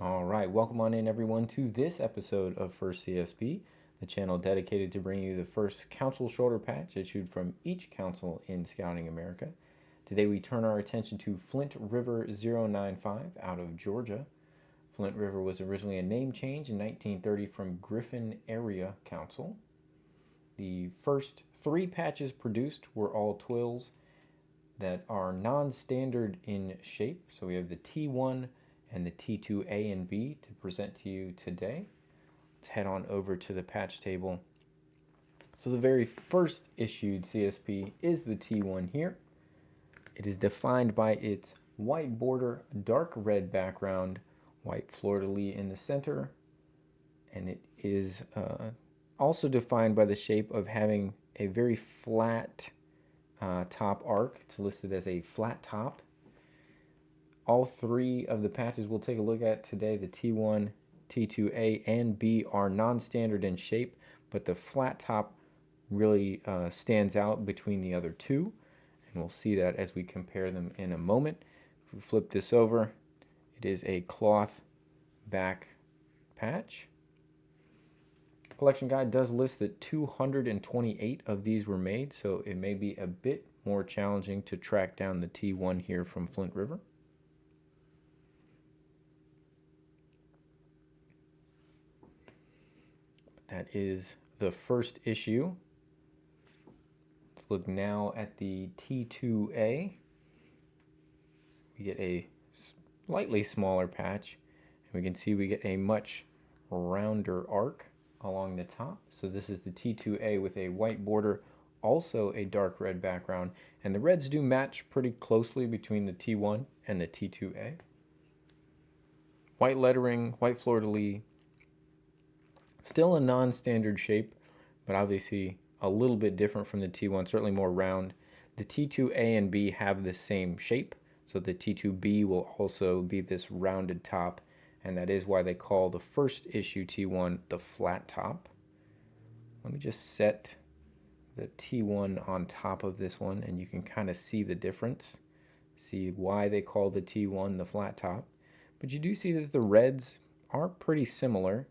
All right, welcome on in everyone to this episode of First CSP, the channel dedicated to bringing you the first council shoulder patch issued from each council in Scouting America. Today we turn our attention to Flint River 095 out of Georgia. Flint River was originally a name change in 1930 from Griffin Area Council. The first three patches produced were all twills that are non-standard in shape. So we have the T1 and the T2A and B to present to you today. Let's head on over to the patch table. So the very first issued CSP is the T1 here. It is defined by its white border, dark red background, white fleur-de-lis in the center, and it is also defined by the shape of having a very flat top arc. It's listed as a flat top. All three of the patches we'll take a look at today, the T1, T2A, and B, are non-standard in shape, but the flat top really stands out between the other two, and we'll see that as we compare them in a moment. If we flip this over, it is a cloth back patch. Collection guide does list that 228 of these were made, so it may be a bit more challenging to track down the T1 here from Flint River. That is the first issue. Let's look now at the T2A. We get a slightly smaller patch, and we can see we get a much rounder arc along the top. So this is the T2A with a white border, also a dark red background, and the reds do match pretty closely between the T1 and the T2A. White lettering, white fleur-de-lis, still a non-standard shape, but obviously a little bit different from the T1, certainly more round. The T2A and B have the same shape, so the T2B will also be this rounded top, and that is why they call the first issue T1 the flat top. Let me just set the T1 on top of this one, and you can kind of see the difference, see why they call the T1 the flat top. But you do see that the reds are pretty similar.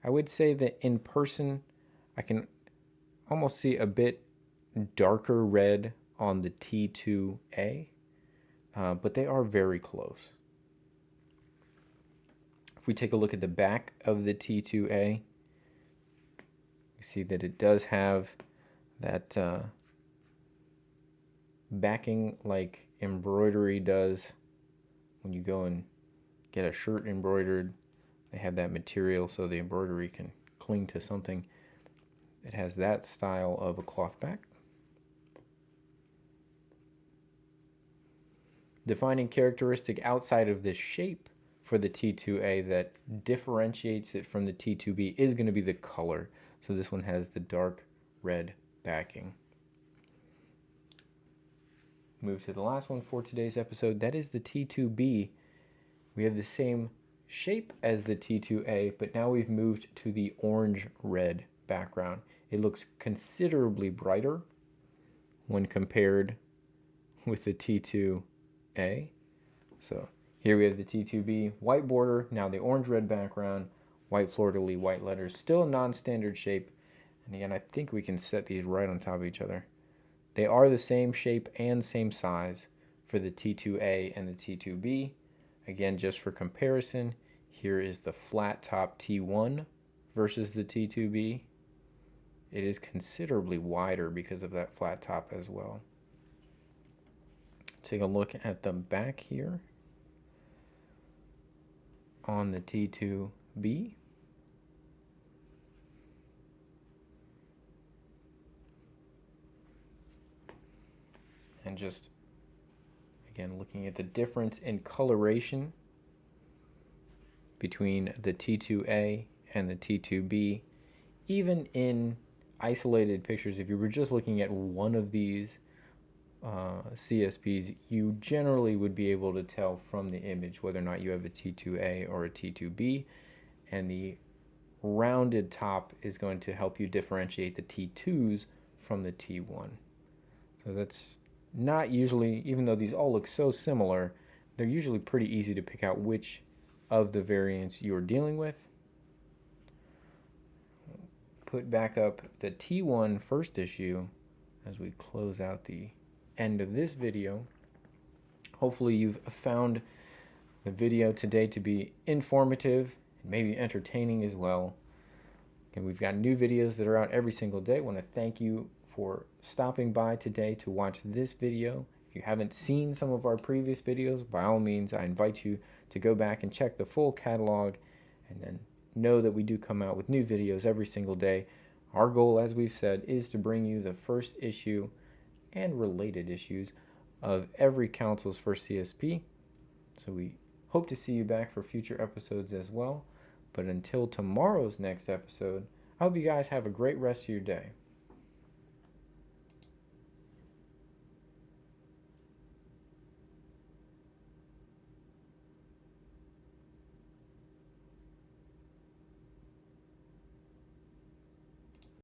I would say that in person, I can almost see a bit darker red on the T2A, but they are very close. If we take a look at the back of the T2A, we see that it does have that backing like embroidery does when you go and get a shirt embroidered. They have that material so the embroidery can cling to something. It has that style of a cloth back. Defining characteristic outside of this shape for the T2A that differentiates it from the T2B is going to be the color. So this one has the dark red backing. Move to the last one for today's episode. That is the T2B. We have the same shape as the T2A, but now we've moved to the orange-red background. It looks considerably brighter when compared with the T2A. So here we have the T2B, white border, now the orange-red background, white fleur-de-lis, white letters, still a non-standard shape. And again, I think we can set these right on top of each other. They are the same shape and same size for the T2A and the T2B. Again, just for comparison, here is the flat top T1 versus the T2B. It is considerably wider because of that flat top as well. Take a look at the back here on the T2B. And just again, looking at the difference in coloration between the T2A and the T2B, even in isolated pictures, if you were just looking at one of these CSPs, you generally would be able to tell from the image whether or not you have a T2A or a T2B, and the rounded top is going to help you differentiate the T2s from the T1. So that's not usually, even though these all look so similar, they're usually pretty easy to pick out which of the variants you're dealing with. Put back up the T1 first issue as we close out the end of this video. Hopefully you've found the video today to be informative and maybe entertaining as well. And we've got new videos that are out every single day. I want to thank you for stopping by today to watch this video. If you haven't seen some of our previous videos, by all means, I invite you to go back and check the full catalog, and then know that we do come out with new videos every single day. Our goal, as we've said, is to bring you the first issue and related issues of every council's first CSP. So we hope to see you back for future episodes as well. But until tomorrow's next episode, I hope you guys have a great rest of your day.